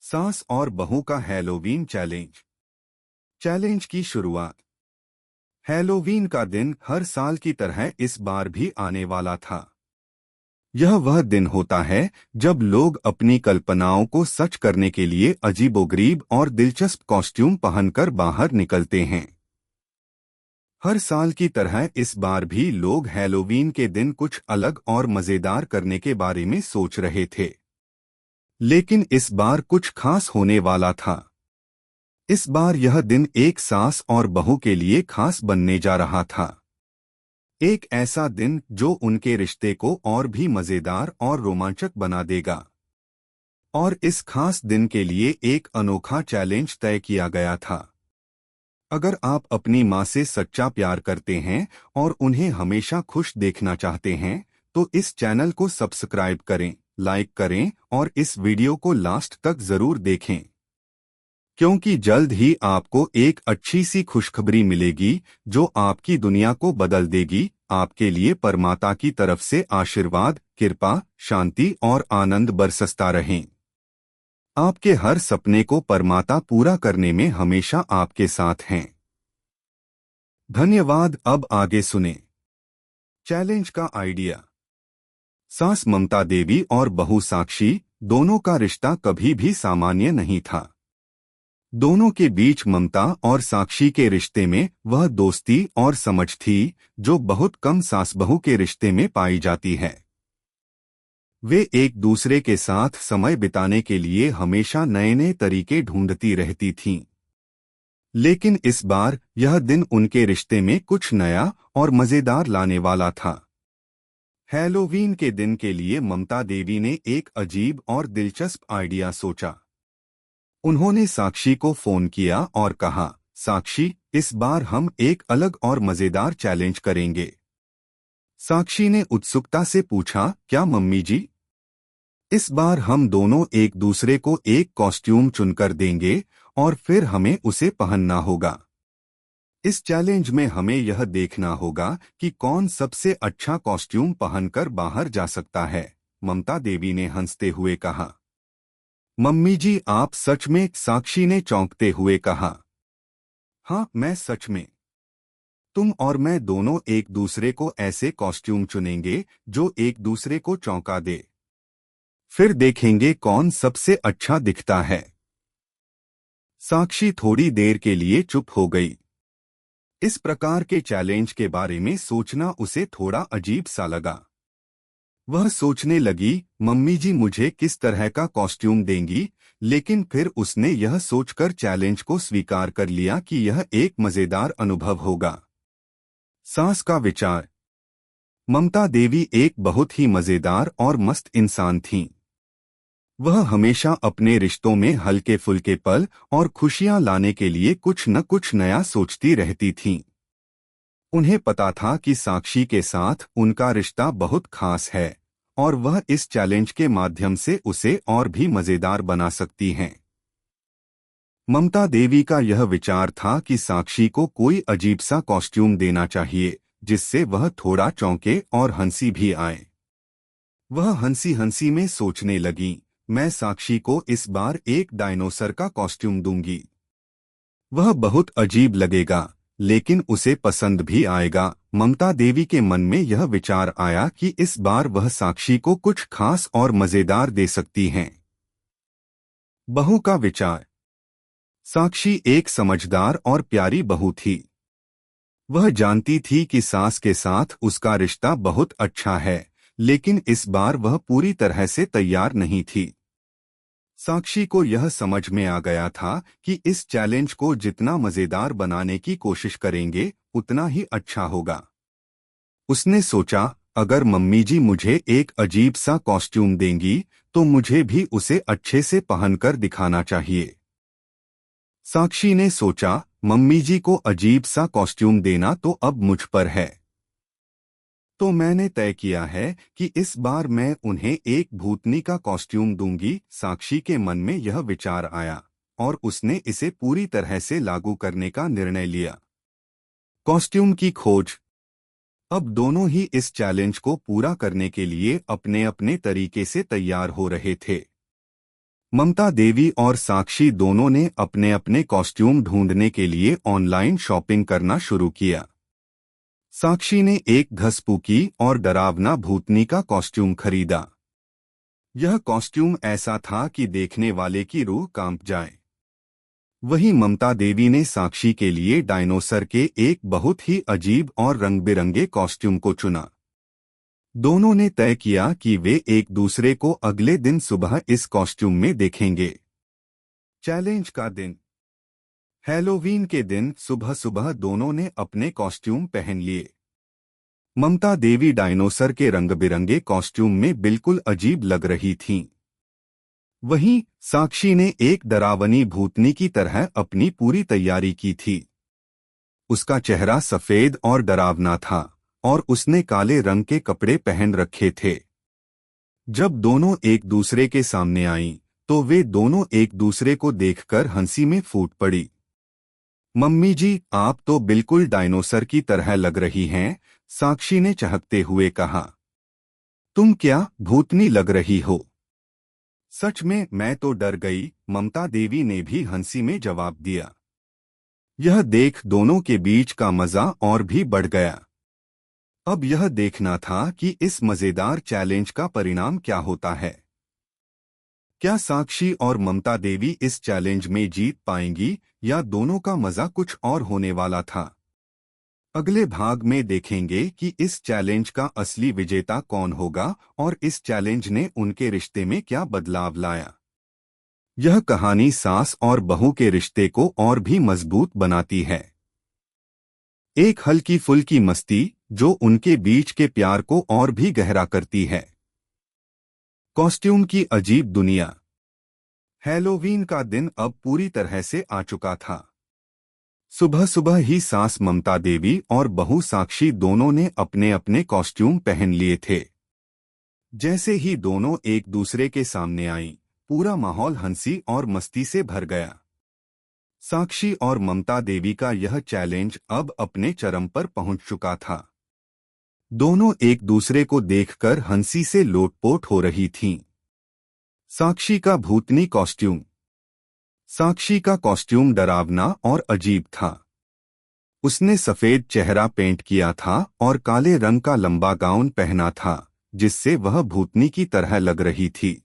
सास और बहू का हैलोवीन चैलेंज। चैलेंज की शुरुआत। हैलोवीन का दिन हर साल की तरह इस बार भी आने वाला था। यह वह दिन होता है जब लोग अपनी कल्पनाओं को सच करने के लिए अजीबोगरीब और दिलचस्प कॉस्ट्यूम पहनकर बाहर निकलते हैं। हर साल की तरह इस बार भी लोग हैलोवीन के दिन कुछ अलग और मजेदार करने के बारे में सोच रहे थे। लेकिन इस बार कुछ खास होने वाला था। इस बार यह दिन एक सास और बहू के लिए खास बनने जा रहा था। एक ऐसा दिन जो उनके रिश्ते को और भी मजेदार और रोमांचक बना देगा। और इस खास दिन के लिए एक अनोखा चैलेंज तय किया गया था। अगर आप अपनी माँ से सच्चा प्यार करते हैं और उन्हें हमेशा खुश देखना चाहते हैं, तो इस चैनल को सब्सक्राइब करें, लाइक करें और इस वीडियो को लास्ट तक जरूर देखें, क्योंकि जल्द ही आपको एक अच्छी सी खुशखबरी मिलेगी जो आपकी दुनिया को बदल देगी। आपके लिए परमात्मा की तरफ से आशीर्वाद, कृपा, शांति और आनंद बरसता रहें। आपके हर सपने को परमात्मा पूरा करने में हमेशा आपके साथ हैं। धन्यवाद। अब आगे सुने चैलेंज का आइडिया। सास ममता देवी और बहू साक्षी दोनों का रिश्ता कभी भी सामान्य नहीं था। दोनों के बीच ममता और साक्षी के रिश्ते में वह दोस्ती और समझ थी जो बहुत कम सास बहू के रिश्ते में पाई जाती है। वे एक दूसरे के साथ समय बिताने के लिए हमेशा नए नए तरीके ढूंढती रहती थीं। लेकिन इस बार यह दिन उनके रिश्ते में कुछ नया और मजेदार लाने वाला था। हैलोवीन के दिन के लिए ममता देवी ने एक अजीब और दिलचस्प आइडिया सोचा। उन्होंने साक्षी को फोन किया और कहा, साक्षी, इस बार हम एक अलग और मजेदार चैलेंज करेंगे। साक्षी ने उत्सुकता से पूछा, क्या मम्मी जी? इस बार हम दोनों एक दूसरे को एक कॉस्ट्यूम चुनकर देंगे और फिर हमें उसे पहनना होगा। इस चैलेंज में हमें यह देखना होगा कि कौन सबसे अच्छा कॉस्ट्यूम पहनकर बाहर जा सकता है। ममता देवी ने हंसते हुए कहा। मम्मी जी, आप सच में? साक्षी ने चौंकते हुए कहा। हाँ, मैं सच में। तुम और मैं दोनों एक दूसरे को ऐसे कॉस्ट्यूम चुनेंगे जो एक दूसरे को चौंका दे। फिर देखेंगे कौन सबसे अच्छा दिखता है। साक्षी थोड़ी देर के लिए चुप हो गई। इस प्रकार के चैलेंज के बारे में सोचना उसे थोड़ा अजीब सा लगा। वह सोचने लगी, मम्मी जी मुझे किस तरह का कॉस्ट्यूम देंगी? लेकिन फिर उसने यह सोचकर चैलेंज को स्वीकार कर लिया कि यह एक मजेदार अनुभव होगा। सास का विचार। ममता देवी एक बहुत ही मजेदार और मस्त इंसान थीं। वह हमेशा अपने रिश्तों में हल्के फुल्के पल और खुशियां लाने के लिए कुछ न कुछ नया सोचती रहती थीं। उन्हें पता था कि साक्षी के साथ उनका रिश्ता बहुत खास है और वह इस चैलेंज के माध्यम से उसे और भी मजेदार बना सकती हैं। ममता देवी का यह विचार था कि साक्षी को कोई अजीब सा कॉस्ट्यूम देना चाहिए जिससे वह थोड़ा चौंके और हंसी भी आए। वह हंसी हंसी में सोचने लगी, मैं साक्षी को इस बार एक डायनोसर का कॉस्ट्यूम दूंगी। वह बहुत अजीब लगेगा, लेकिन उसे पसंद भी आएगा। ममता देवी के मन में यह विचार आया कि इस बार वह साक्षी को कुछ खास और मजेदार दे सकती हैं। बहू का विचार। साक्षी एक समझदार और प्यारी बहू थी। वह जानती थी कि सास के साथ उसका रिश्ता बहुत अच्छा है, लेकिन इस बार वह पूरी तरह से तैयार नहीं थी। साक्षी को यह समझ में आ गया था कि इस चैलेंज को जितना मजेदार बनाने की कोशिश करेंगे उतना ही अच्छा होगा। उसने सोचा, अगर मम्मी जी मुझे एक अजीब सा कॉस्ट्यूम देंगी तो मुझे भी उसे अच्छे से पहनकर दिखाना चाहिए। साक्षी ने सोचा, मम्मी जी को अजीब सा कॉस्ट्यूम देना तो अब मुझ पर है। तो मैंने तय किया है कि इस बार मैं उन्हें एक भूतनी का कॉस्ट्यूम दूंगी। साक्षी के मन में यह विचार आया और उसने इसे पूरी तरह से लागू करने का निर्णय लिया। कॉस्ट्यूम की खोज। अब दोनों ही इस चैलेंज को पूरा करने के लिए अपने अपने तरीके से तैयार हो रहे थे। ममता देवी और साक्षी दोनों ने अपने अपने कॉस्ट्यूम ढूंढने के लिए ऑनलाइन शॉपिंग करना शुरू किया। साक्षी ने एक घसपूकी और डरावना भूतनी का कॉस्ट्यूम खरीदा। यह कॉस्ट्यूम ऐसा था कि देखने वाले की रूह कांप जाए। वहीं ममता देवी ने साक्षी के लिए डायनोसर के एक बहुत ही अजीब और रंग बिरंगे कॉस्ट्यूम को चुना। दोनों ने तय किया कि वे एक दूसरे को अगले दिन सुबह इस कॉस्ट्यूम में देखेंगे। चैलेंज का दिन। हैलोवीन के दिन सुबह सुबह दोनों ने अपने कॉस्ट्यूम पहन लिए। ममता देवी डायनोसर के रंग बिरंगे कॉस्ट्यूम में बिल्कुल अजीब लग रही थीं। वहीं साक्षी ने एक डरावनी भूतनी की तरह अपनी पूरी तैयारी की थी। उसका चेहरा सफेद और डरावना था और उसने काले रंग के कपड़े पहन रखे थे। जब दोनों एक दूसरे के सामने आईं, तो वे दोनों एक दूसरे को देखकर हंसी में फूट पड़ी। मम्मी जी, आप तो बिल्कुल डायनोसर की तरह लग रही हैं, साक्षी ने चहकते हुए कहा। तुम क्या भूतनी लग रही हो? सच में मैं तो डर गई, ममता देवी ने भी हंसी में जवाब दिया। यह देख दोनों के बीच का मजा और भी बढ़ गया। अब यह देखना था कि इस मजेदार चैलेंज का परिणाम क्या होता है। क्या साक्षी और ममता देवी इस चैलेंज में जीत पाएंगी या दोनों का मजा कुछ और होने वाला था? अगले भाग में देखेंगे कि इस चैलेंज का असली विजेता कौन होगा और इस चैलेंज ने उनके रिश्ते में क्या बदलाव लाया। यह कहानी सास और बहू के रिश्ते को और भी मजबूत बनाती है। एक हल्की फुल्की मस्ती जो उनके बीच के प्यार को और भी गहरा करती है। कॉस्ट्यूम की अजीब दुनिया। हैलोवीन का दिन अब पूरी तरह से आ चुका था। सुबह सुबह ही सास ममता देवी और बहू साक्षी दोनों ने अपने अपने कॉस्ट्यूम पहन लिए थे। जैसे ही दोनों एक दूसरे के सामने आईं, पूरा माहौल हंसी और मस्ती से भर गया। साक्षी और ममता देवी का यह चैलेंज अब अपने चरम पर पहुंच चुका था। दोनों एक दूसरे को देखकर हंसी से लोटपोट हो रही थीं। साक्षी का भूतनी कॉस्ट्यूम। साक्षी का कॉस्ट्यूम डरावना और अजीब था। उसने सफेद चेहरा पेंट किया था और काले रंग का लंबा गाउन पहना था, जिससे वह भूतनी की तरह लग रही थी।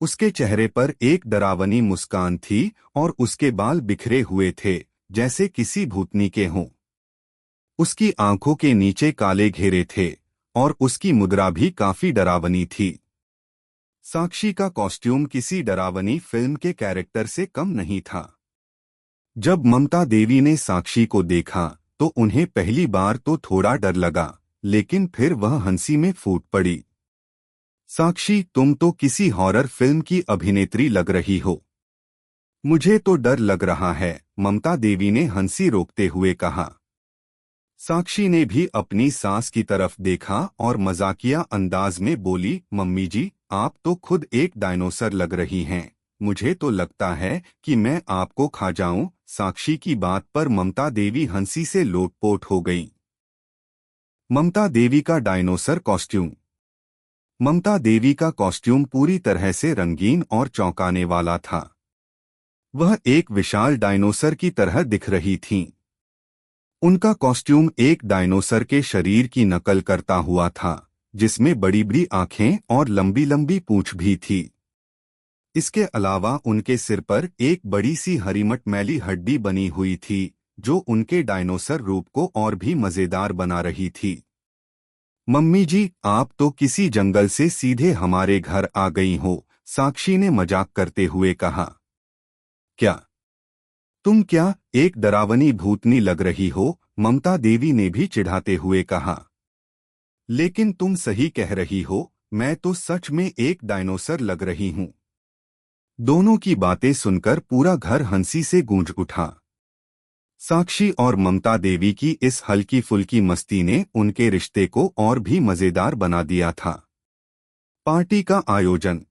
उसके चेहरे पर एक डरावनी मुस्कान थी और उसके बाल बिखरे हुए थे, जैसे किसी भूतनी के हों। उसकी आंखों के नीचे काले घेरे थे और उसकी मुद्रा भी काफी डरावनी थी। साक्षी का कॉस्ट्यूम किसी डरावनी फिल्म के कैरेक्टर से कम नहीं था। जब ममता देवी ने साक्षी को देखा तो उन्हें पहली बार तो थोड़ा डर लगा, लेकिन फिर वह हंसी में फूट पड़ी। साक्षी, तुम तो किसी हॉरर फिल्म की अभिनेत्री लग रही हो। मुझे तो डर लग रहा है, ममता देवी ने हंसी रोकते हुए कहा। साक्षी ने भी अपनी सास की तरफ देखा और मजाकिया अंदाज में बोली, मम्मी जी, आप तो खुद एक डायनोसर लग रही हैं। मुझे तो लगता है कि मैं आपको खा जाऊं। साक्षी की बात पर ममता देवी हंसी से लोटपोट हो गईं। ममता देवी का डायनोसर कॉस्ट्यूम। ममता देवी का कॉस्ट्यूम पूरी तरह से रंगीन और चौंकाने वाला था। वह एक विशाल डायनोसर की तरह दिख रही थीं। उनका कॉस्ट्यूम एक डायनोसर के शरीर की नकल करता हुआ था, जिसमें बड़ी बड़ी आंखें और लंबी लंबी पूंछ भी थी। इसके अलावा उनके सिर पर एक बड़ी सी हरी मटमैली हड्डी बनी हुई थी, जो उनके डायनोसर रूप को और भी मजेदार बना रही थी। मम्मी जी, आप तो किसी जंगल से सीधे हमारे घर आ गई हो, साक्षी ने मजाक करते हुए कहा। तुम क्या एक डरावनी भूतनी लग रही हो, ममता देवी ने भी चिढ़ाते हुए कहा। लेकिन तुम सही कह रही हो, मैं तो सच में एक डायनोसर लग रही हूं। दोनों की बातें सुनकर पूरा घर हंसी से गूंज उठा। साक्षी और ममता देवी की इस हल्की फुल्की मस्ती ने उनके रिश्ते को और भी मजेदार बना दिया था। पार्टी का आयोजन।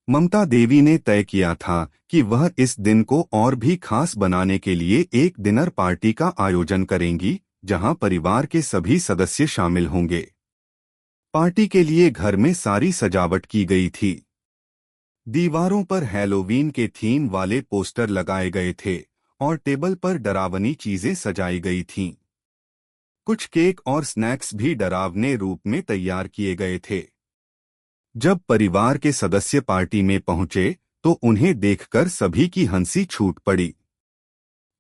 ममता देवी ने तय किया था कि वह इस दिन को और भी खास बनाने के लिए एक डिनर पार्टी का आयोजन करेंगी, जहां परिवार के सभी सदस्य शामिल होंगे। पार्टी के लिए घर में सारी सजावट की गई थी। दीवारों पर हैलोवीन के थीम वाले पोस्टर लगाए गए थे और टेबल पर डरावनी चीजें सजाई गई थीं। कुछ केक और स्नैक्स भी डरावने रूप में तैयार किए गए थे। जब परिवार के सदस्य पार्टी में पहुंचे तो उन्हें देखकर सभी की हंसी छूट पड़ी।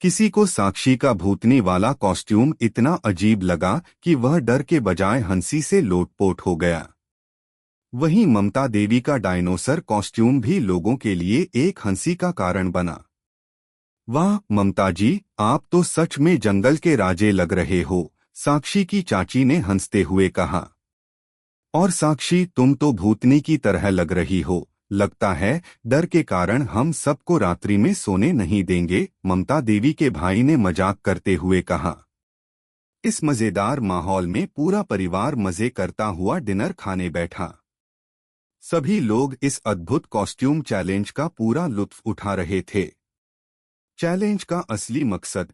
किसी को साक्षी का भूतनी वाला कॉस्ट्यूम इतना अजीब लगा कि वह डर के बजाय हंसी से लोटपोट हो गया। वहीं ममता देवी का डायनोसर कॉस्ट्यूम भी लोगों के लिए एक हंसी का कारण बना। वाह ममता जी, आप तो सच में जंगल के राजे लग रहे हो, साक्षी की चाची ने हंसते हुए कहा। और साक्षी, तुम तो भूतनी की तरह लग रही हो, लगता है डर के कारण हम सबको रात्रि में सोने नहीं देंगे, ममता देवी के भाई ने मजाक करते हुए कहा। इस मजेदार माहौल में पूरा परिवार मजे करता हुआ डिनर खाने बैठा। सभी लोग इस अद्भुत कॉस्ट्यूम चैलेंज का पूरा लुत्फ उठा रहे थे। चैलेंज का असली मकसद।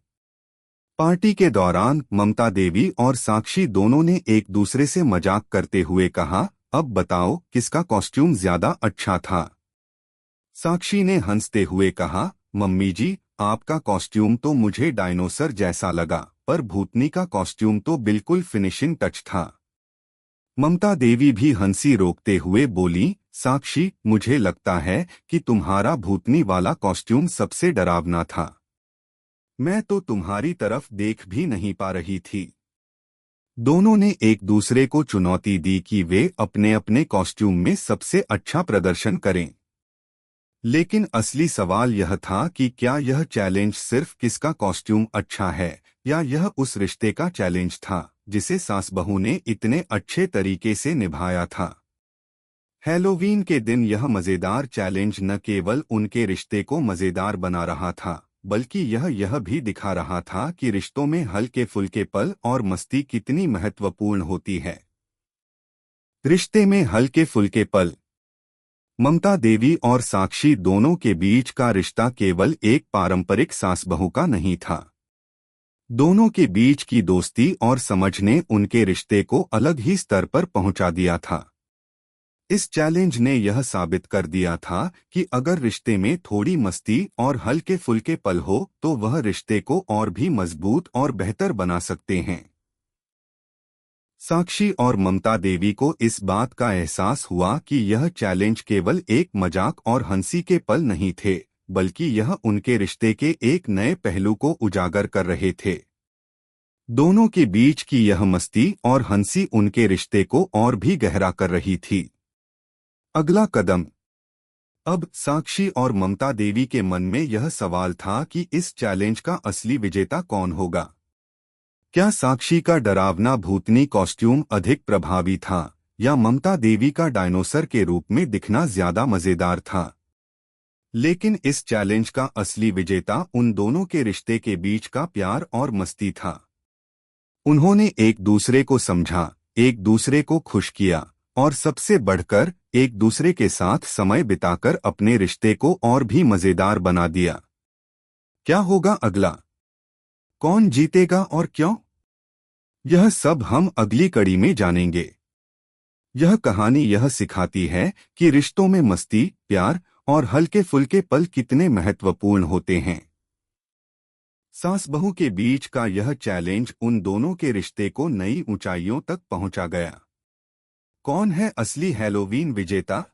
पार्टी के दौरान ममता देवी और साक्षी दोनों ने एक दूसरे से मजाक करते हुए कहा, अब बताओ किसका कॉस्ट्यूम ज्यादा अच्छा था। साक्षी ने हंसते हुए कहा, मम्मी जी, आपका कॉस्ट्यूम तो मुझे डायनोसर जैसा लगा, पर भूतनी का कॉस्ट्यूम तो बिल्कुल फिनिशिंग टच था। ममता देवी भी हंसी रोकते हुए बोली, साक्षी, मुझे लगता है कि तुम्हारा भूतनी वाला कॉस्ट्यूम सबसे डरावना था। मैं तो तुम्हारी तरफ देख भी नहीं पा रही थी। दोनों ने एक दूसरे को चुनौती दी कि वे अपने अपने कॉस्ट्यूम में सबसे अच्छा प्रदर्शन करें। लेकिन असली सवाल यह था कि क्या यह चैलेंज सिर्फ किसका कॉस्ट्यूम अच्छा है, या यह उस रिश्ते का चैलेंज था जिसे सास बहू ने इतने अच्छे तरीके से निभाया था। हैलोवीन के दिन यह मजेदार चैलेंज न केवल उनके रिश्ते को मजेदार बना रहा था, बल्कि यह भी दिखा रहा था कि रिश्तों में हल्के फुल्के पल और मस्ती कितनी महत्वपूर्ण होती है। रिश्ते में हल्के फुल्के पल। ममता देवी और साक्षी दोनों के बीच का रिश्ता केवल एक पारंपरिक सास बहू का नहीं था। दोनों के बीच की दोस्ती और समझ ने उनके रिश्ते को अलग ही स्तर पर पहुंचा दिया था। इस चैलेंज ने यह साबित कर दिया था कि अगर रिश्ते में थोड़ी मस्ती और हल्के फुल्के पल हो तो वह रिश्ते को और भी मजबूत और बेहतर बना सकते हैं। साक्षी और ममता देवी को इस बात का एहसास हुआ कि यह चैलेंज केवल एक मजाक और हंसी के पल नहीं थे, बल्कि यह उनके रिश्ते के एक नए पहलू को उजागर कर रहे थे। दोनों के बीच की यह मस्ती और हंसी उनके रिश्ते को और भी गहरा कर रही थी। अगला कदम। अब साक्षी और ममता देवी के मन में यह सवाल था कि इस चैलेंज का असली विजेता कौन होगा। क्या साक्षी का डरावना भूतनी कॉस्ट्यूम अधिक प्रभावी था, या ममता देवी का डायनोसर के रूप में दिखना ज्यादा मजेदार था। लेकिन इस चैलेंज का असली विजेता उन दोनों के रिश्ते के बीच का प्यार और मस्ती था। उन्होंने एक दूसरे को समझा, एक दूसरे को खुश किया और सबसे बढ़कर एक दूसरे के साथ समय बिताकर अपने रिश्ते को और भी मजेदार बना दिया। क्या होगा अगला? कौन जीतेगा और क्यों? यह सब हम अगली कड़ी में जानेंगे। यह कहानी यह सिखाती है कि रिश्तों में मस्ती, प्यार और हल्के फुल्के पल कितने महत्वपूर्ण होते हैं। सास बहू के बीच का यह चैलेंज उन दोनों के रिश्ते को नई ऊंचाइयों तक पहुंचा गया। कौन है असली हैलोवीन विजेता?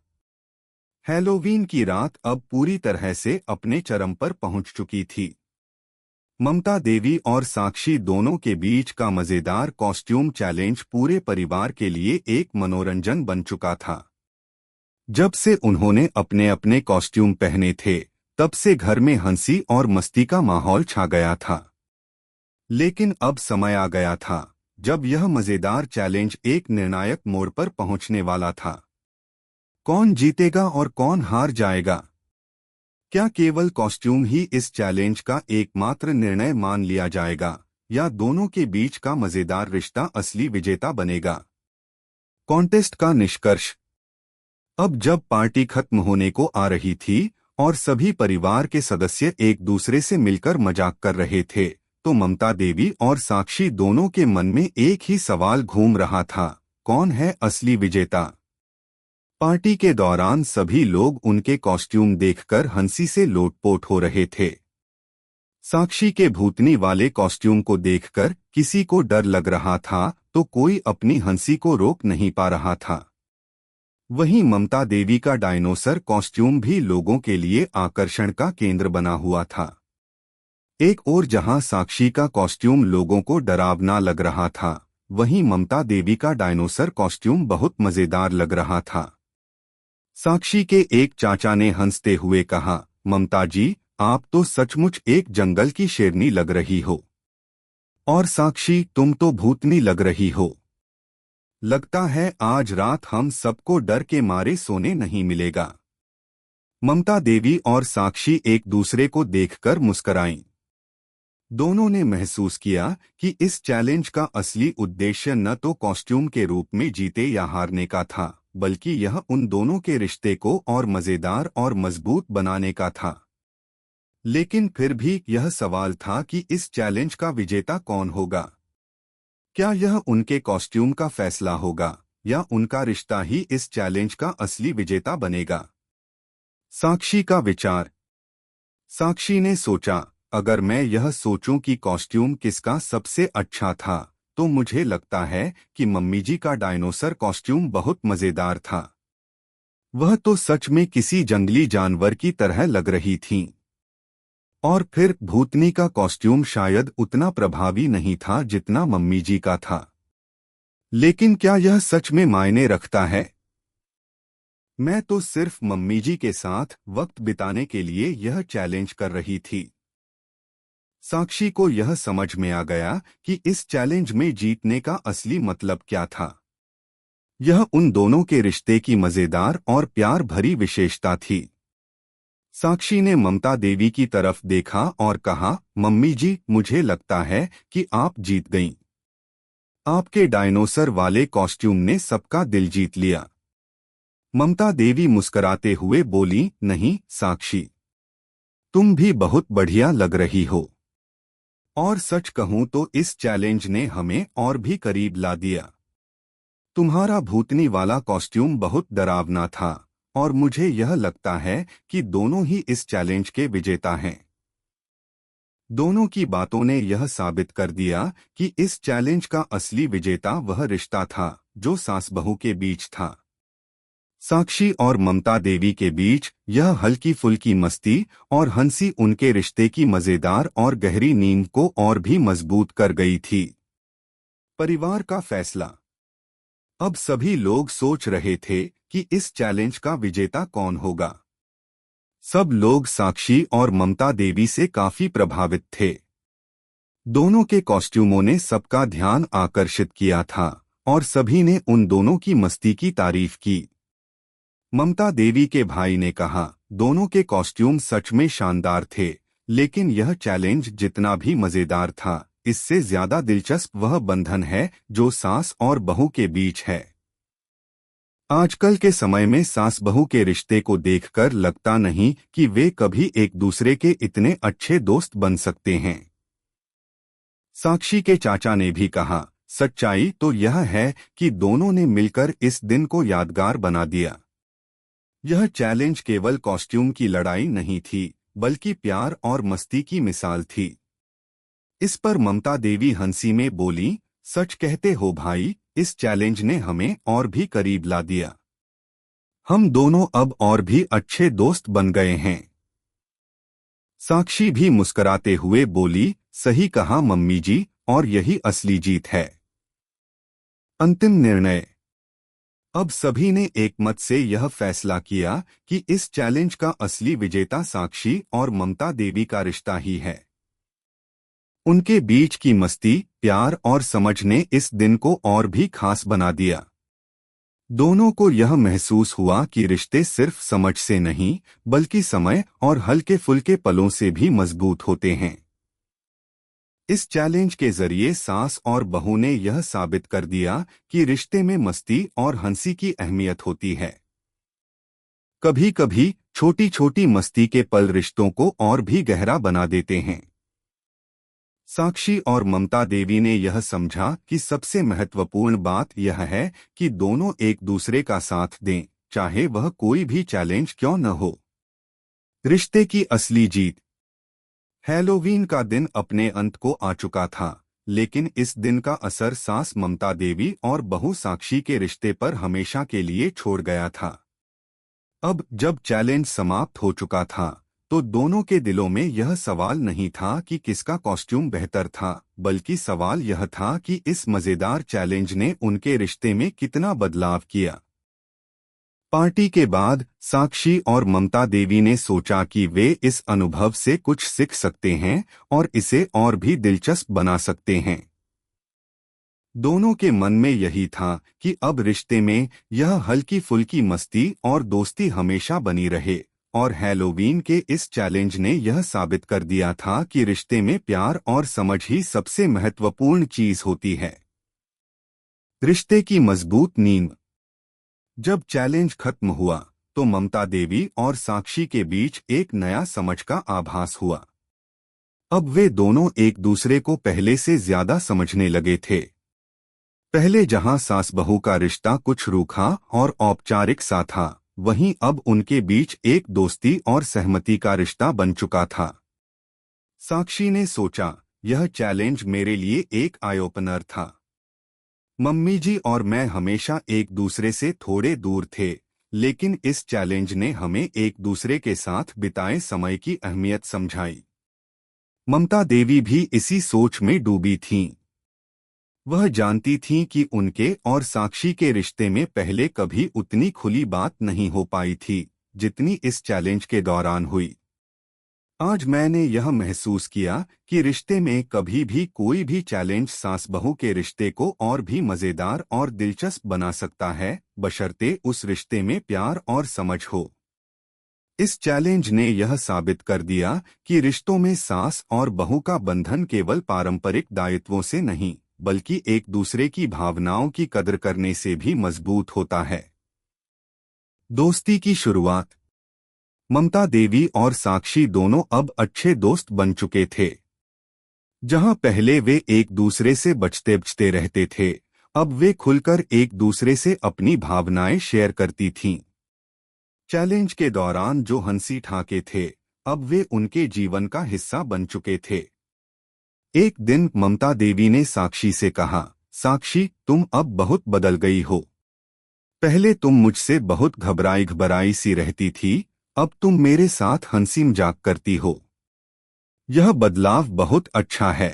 हैलोवीन की रात अब पूरी तरह से अपने चरम पर पहुंच चुकी थी। ममता देवी और साक्षी दोनों के बीच का मजेदार कॉस्ट्यूम चैलेंज पूरे परिवार के लिए एक मनोरंजन बन चुका था। जब से उन्होंने अपने अपने कॉस्ट्यूम पहने थे, तब से घर में हंसी और मस्ती का माहौल छा गया था। लेकिन अब समय आ गया था जब यह मजेदार चैलेंज एक निर्णायक मोड़ पर पहुंचने वाला था। कौन जीतेगा और कौन हार जाएगा? क्या केवल कॉस्ट्यूम ही इस चैलेंज का एकमात्र निर्णय मान लिया जाएगा, या दोनों के बीच का मजेदार रिश्ता असली विजेता बनेगा? कॉन्टेस्ट का निष्कर्ष। अब जब पार्टी खत्म होने को आ रही थी और सभी परिवार के सदस्य एक दूसरे से मिलकर मजाक कर रहे थे, तो ममता देवी और साक्षी दोनों के मन में एक ही सवाल घूम रहा था, कौन है असली विजेता? पार्टी के दौरान सभी लोग उनके कॉस्ट्यूम देखकर हंसी से लोटपोट हो रहे थे। साक्षी के भूतनी वाले कॉस्ट्यूम को देखकर किसी को डर लग रहा था तो कोई अपनी हंसी को रोक नहीं पा रहा था। वहीं ममता देवी का डायनोसर कॉस्ट्यूम भी लोगों के लिए आकर्षण का केंद्र बना हुआ था। एक ओर जहां साक्षी का कॉस्ट्यूम लोगों को डरावना लग रहा था, वहीं ममता देवी का डायनोसर कॉस्ट्यूम बहुत मजेदार लग रहा था। साक्षी के एक चाचा ने हंसते हुए कहा, ममता जी, आप तो सचमुच एक जंगल की शेरनी लग रही हो। और साक्षी, तुम तो भूतनी लग रही हो। लगता है आज रात हम सबको डर के मारे सोने नहीं मिलेगा। ममता देवी और साक्षी एक दूसरे को देखकर मुस्कराईं। दोनों ने महसूस किया कि इस चैलेंज का असली उद्देश्य न तो कॉस्ट्यूम के रूप में जीते या हारने का था, बल्कि यह उन दोनों के रिश्ते को और मजेदार और मजबूत बनाने का था। लेकिन फिर भी यह सवाल था कि इस चैलेंज का विजेता कौन होगा। क्या यह उनके कॉस्ट्यूम का फैसला होगा या उनका रिश्ता ही इस चैलेंज का असली विजेता बनेगा? साक्षी का विचार। साक्षी ने सोचा, अगर मैं यह सोचूं कि कॉस्ट्यूम किसका सबसे अच्छा था, तो मुझे लगता है कि मम्मी जी का डायनोसर कॉस्ट्यूम बहुत मजेदार था। वह तो सच में किसी जंगली जानवर की तरह लग रही थीं। और फिर भूतनी का कॉस्ट्यूम शायद उतना प्रभावी नहीं था जितना मम्मी जी का था। लेकिन क्या यह सच में मायने रखता है? मैं तो सिर्फ मम्मी जी के साथ वक्त बिताने के लिए यह चैलेंज कर रही थी। साक्षी को यह समझ में आ गया कि इस चैलेंज में जीतने का असली मतलब क्या था। यह उन दोनों के रिश्ते की मजेदार और प्यार भरी विशेषता थी। साक्षी ने ममता देवी की तरफ देखा और कहा, मम्मी जी, मुझे लगता है कि आप जीत गईं। आपके डायनोसर वाले कॉस्ट्यूम ने सबका दिल जीत लिया। ममता देवी मुस्कुराते हुए बोली, नहीं साक्षी, तुम भी बहुत बढ़िया लग रही हो। और सच कहूं तो इस चैलेंज ने हमें और भी करीब ला दिया। तुम्हारा भूतनी वाला कॉस्ट्यूम बहुत डरावना था और मुझे यह लगता है कि दोनों ही इस चैलेंज के विजेता हैं। दोनों की बातों ने यह साबित कर दिया कि इस चैलेंज का असली विजेता वह रिश्ता था जो सास बहू के बीच था। साक्षी और ममता देवी के बीच यह हल्की फुल्की मस्ती और हंसी उनके रिश्ते की मजेदार और गहरी नींव को और भी मजबूत कर गई थी। परिवार का फैसला। अब सभी लोग सोच रहे थे कि इस चैलेंज का विजेता कौन होगा। सब लोग साक्षी और ममता देवी से काफी प्रभावित थे। दोनों के कॉस्ट्यूमों ने सबका ध्यान आकर्षित किया था और सभी ने उन दोनों की मस्ती की तारीफ की। ममता देवी के भाई ने कहा, दोनों के कॉस्ट्यूम सच में शानदार थे, लेकिन यह चैलेंज जितना भी मजेदार था, इससे ज्यादा दिलचस्प वह बंधन है जो सास और बहू के बीच है। आजकल के समय में सास बहू के रिश्ते को देखकर लगता नहीं कि वे कभी एक दूसरे के इतने अच्छे दोस्त बन सकते हैं। साक्षी के चाचा ने भी कहा, सच्चाई तो यह है कि दोनों ने मिलकर इस दिन को यादगार बना दिया। यह चैलेंज केवल कॉस्ट्यूम की लड़ाई नहीं थी, बल्कि प्यार और मस्ती की मिसाल थी। इस पर ममता देवी हंसी में बोली, सच कहते हो भाई, इस चैलेंज ने हमें और भी करीब ला दिया। हम दोनों अब और भी अच्छे दोस्त बन गए हैं। साक्षी भी मुस्कुराते हुए बोली, सही कहा मम्मी जी, और यही असली जीत है। अंतिम निर्णय। अब सभी ने एक मत से यह फैसला किया कि इस चैलेंज का असली विजेता साक्षी और ममता देवी का रिश्ता ही है। उनके बीच की मस्ती, प्यार और समझ ने इस दिन को और भी खास बना दिया। दोनों को यह महसूस हुआ कि रिश्ते सिर्फ समझ से नहीं, बल्कि समय और हल्के फुल्के पलों से भी मजबूत होते हैं। इस चैलेंज के जरिए सास और बहू ने यह साबित कर दिया कि रिश्ते में मस्ती और हंसी की अहमियत होती है। कभी कभी छोटी छोटी मस्ती के पल रिश्तों को और भी गहरा बना देते हैं। साक्षी और ममता देवी ने यह समझा कि सबसे महत्वपूर्ण बात यह है कि दोनों एक दूसरे का साथ दें, चाहे वह कोई भी चैलेंज क्यों न हो। रिश्ते की असली जीत। हैलोवीन का दिन अपने अंत को आ चुका था, लेकिन इस दिन का असर सास ममता देवी और बहू साक्षी के रिश्ते पर हमेशा के लिए छोड़ गया था। अब जब चैलेंज समाप्त हो चुका था, तो दोनों के दिलों में यह सवाल नहीं था कि किसका कॉस्ट्यूम बेहतर था, बल्कि सवाल यह था कि इस मजेदार चैलेंज ने उनके रिश्ते में कितना बदलाव किया। पार्टी के बाद साक्षी और ममता देवी ने सोचा कि वे इस अनुभव से कुछ सीख सकते हैं और इसे और भी दिलचस्प बना सकते हैं। दोनों के मन में यही था कि अब रिश्ते में यह हल्की फुल्की मस्ती और दोस्ती हमेशा बनी रहे, और हैलोवीन के इस चैलेंज ने यह साबित कर दिया था कि रिश्ते में प्यार और समझ ही सबसे महत्वपूर्ण चीज होती है। रिश्ते की मजबूत नींव। जब चैलेंज खत्म हुआ, तो ममता देवी और साक्षी के बीच एक नया समझ का आभास हुआ। अब वे दोनों एक दूसरे को पहले से ज्यादा समझने लगे थे। पहले जहां सास बहू का रिश्ता कुछ रूखा और औपचारिक सा था, वहीं अब उनके बीच एक दोस्ती और सहमति का रिश्ता बन चुका था। साक्षी ने सोचा, यह चैलेंज मेरे लिए एक आई ओपनर था। मम्मी जी और मैं हमेशा एक दूसरे से थोड़े दूर थे, लेकिन इस चैलेंज ने हमें एक दूसरे के साथ बिताए समय की अहमियत समझाई। ममता देवी भी इसी सोच में डूबी थीं। वह जानती थीं कि उनके और साक्षी के रिश्ते में पहले कभी उतनी खुली बात नहीं हो पाई थी, जितनी इस चैलेंज के दौरान हुई। आज मैंने यह महसूस किया कि रिश्ते में कभी भी कोई भी चैलेंज सास बहू के रिश्ते को और भी मजेदार और दिलचस्प बना सकता है, बशर्ते उस रिश्ते में प्यार और समझ हो। इस चैलेंज ने यह साबित कर दिया कि रिश्तों में सास और बहू का बंधन केवल पारंपरिक दायित्वों से नहीं, बल्कि एक दूसरे की भावनाओं की कदर करने से भी मजबूत होता है। दोस्ती की शुरुआत। ममता देवी और साक्षी दोनों अब अच्छे दोस्त बन चुके थे। जहां पहले वे एक दूसरे से बचते बचते रहते थे, अब वे खुलकर एक दूसरे से अपनी भावनाएं शेयर करती थीं। चैलेंज के दौरान जो हंसी ठाके थे, अब वे उनके जीवन का हिस्सा बन चुके थे। एक दिन ममता देवी ने साक्षी से कहा, साक्षी, तुम अब बहुत बदल गई हो। पहले तुम मुझसे बहुत घबराई सी रहती थी, अब तुम मेरे साथ हंसी मजाक करती हो। यह बदलाव बहुत अच्छा है।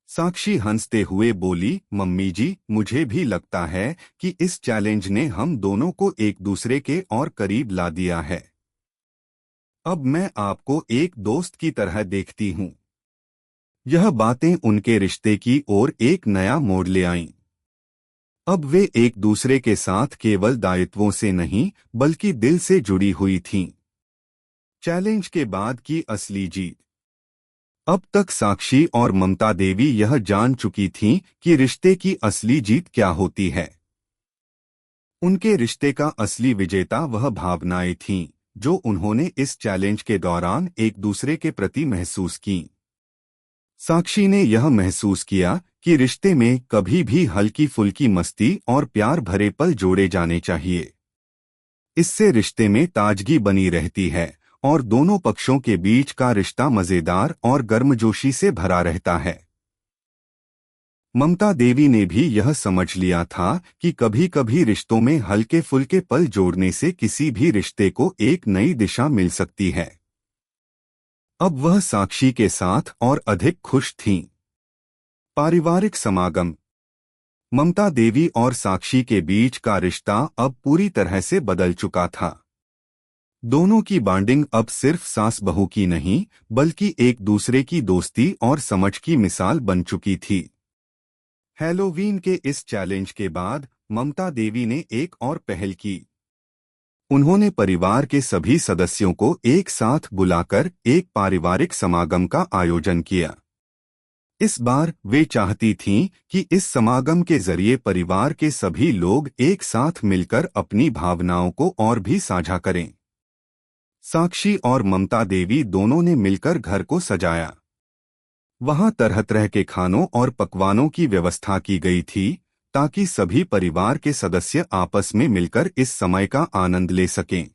साक्षी हंसते हुए बोली, मम्मी जी, मुझे भी लगता है कि इस चैलेंज ने हम दोनों को एक दूसरे के और करीब ला दिया है। अब मैं आपको एक दोस्त की तरह देखती हूँ। यह बातें उनके रिश्ते की ओर एक नया मोड़ ले आईं। अब वे एक दूसरे के साथ केवल दायित्वों से नहीं, बल्कि दिल से जुड़ी हुई थीं। चैलेंज के बाद की असली जीत। अब तक साक्षी और ममता देवी यह जान चुकी थीं कि रिश्ते की असली जीत क्या होती है। उनके रिश्ते का असली विजेता वह भावनाएं थीं, जो उन्होंने इस चैलेंज के दौरान एक दूसरे के प्रति महसूस की। साक्षी ने यह महसूस किया कि रिश्ते में कभी भी हल्की फुल्की मस्ती और प्यार भरे पल जोड़े जाने चाहिए। इससे रिश्ते में ताजगी बनी रहती है और दोनों पक्षों के बीच का रिश्ता मजेदार और गर्मजोशी से भरा रहता है। ममता देवी ने भी यह समझ लिया था कि कभी कभी रिश्तों में हल्के फुल्के पल जोड़ने से किसी भी रिश्ते को एक नई दिशा मिल सकती है। अब वह साक्षी के साथ और अधिक खुश थीं। पारिवारिक समागम। ममता देवी और साक्षी के बीच का रिश्ता अब पूरी तरह से बदल चुका था। दोनों की बॉन्डिंग अब सिर्फ सास बहू की नहीं, बल्कि एक दूसरे की दोस्ती और समझ की मिसाल बन चुकी थी। हैलोवीन के इस चैलेंज के बाद ममता देवी ने एक और पहल की। उन्होंने परिवार के सभी सदस्यों को एक साथ बुलाकर एक पारिवारिक समागम का आयोजन किया। इस बार वे चाहती थीं कि इस समागम के जरिए परिवार के सभी लोग एक साथ मिलकर अपनी भावनाओं को और भी साझा करें। साक्षी और ममता देवी दोनों ने मिलकर घर को सजाया। वहां तरह तरह के खानों और पकवानों की व्यवस्था की गई थी, ताकि सभी परिवार के सदस्य आपस में मिलकर इस समय का आनंद ले सकें।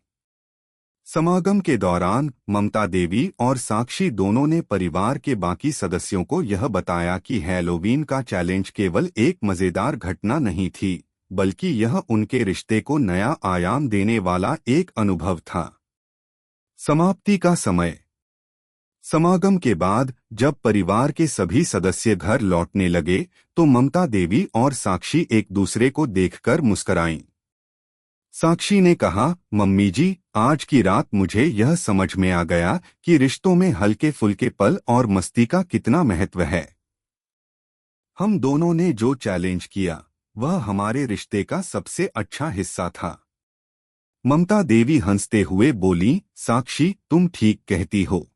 समागम के दौरान ममता देवी और साक्षी दोनों ने परिवार के बाकी सदस्यों को यह बताया कि हैलोवीन का चैलेंज केवल एक मजेदार घटना नहीं थी, बल्कि यह उनके रिश्ते को नया आयाम देने वाला एक अनुभव था। समाप्ति का समय। समागम के बाद जब परिवार के सभी सदस्य घर लौटने लगे तो ममता देवी और साक्षी एक दूसरे को देखकर मुस्कुराईं। साक्षी ने कहा, मम्मी जी, आज की रात मुझे यह समझ में आ गया कि रिश्तों में हल्के फुल्के पल और मस्ती का कितना महत्व है। हम दोनों ने जो चैलेंज किया वह हमारे रिश्ते का सबसे अच्छा हिस्सा था। ममता देवी हंसते हुए बोली, साक्षी, तुम ठीक कहती हो।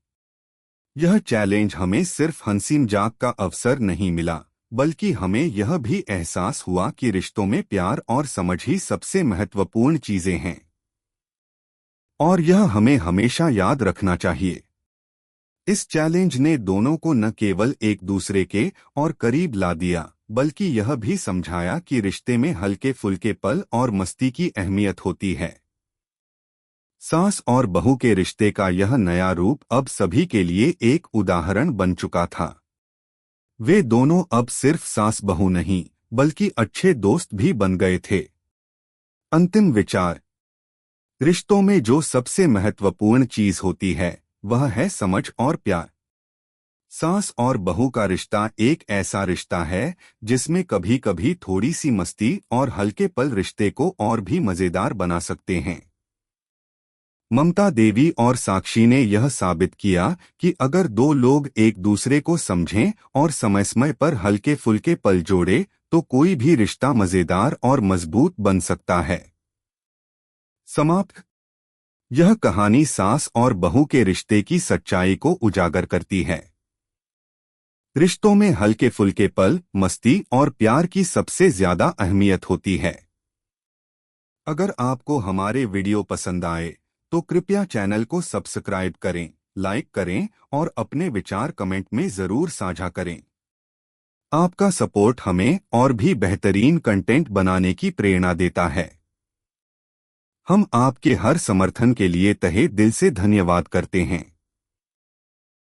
यह चैलेंज हमें सिर्फ हंसी मजाक का अवसर नहीं मिला, बल्कि हमें यह भी एहसास हुआ कि रिश्तों में प्यार और समझ ही सबसे महत्वपूर्ण चीजें हैं। और यह हमें हमेशा याद रखना चाहिए। इस चैलेंज ने दोनों को न केवल एक दूसरे के और करीब ला दिया, बल्कि यह भी समझाया कि रिश्ते में हल्के फुल्के पल और मस्ती की अहमियत होती है। सास और बहू के रिश्ते का यह नया रूप अब सभी के लिए एक उदाहरण बन चुका था। वे दोनों अब सिर्फ सास बहू नहीं, बल्कि अच्छे दोस्त भी बन गए थे। अंतिम विचार। रिश्तों में जो सबसे महत्वपूर्ण चीज होती है वह है समझ और प्यार। सास और बहू का रिश्ता एक ऐसा रिश्ता है जिसमें कभी कभी थोड़ी सी मस्ती और हल्के पल रिश्ते को और भी मजेदार बना सकते हैं। ममता देवी और साक्षी ने यह साबित किया कि अगर दो लोग एक दूसरे को समझें और समय समय पर हल्के फुल्के पल जोड़े तो कोई भी रिश्ता मजेदार और मजबूत बन सकता है। समाप्त। यह कहानी सास और बहू के रिश्ते की सच्चाई को उजागर करती है। रिश्तों में हल्के फुल्के पल, मस्ती और प्यार की सबसे ज्यादा अहमियत होती है। अगर आपको हमारे वीडियो पसंद आए तो कृपया चैनल को सब्सक्राइब करें, लाइक करें और अपने विचार कमेंट में जरूर साझा करें। आपका सपोर्ट हमें और भी बेहतरीन कंटेंट बनाने की प्रेरणा देता है। हम आपके हर समर्थन के लिए तहे दिल से धन्यवाद करते हैं।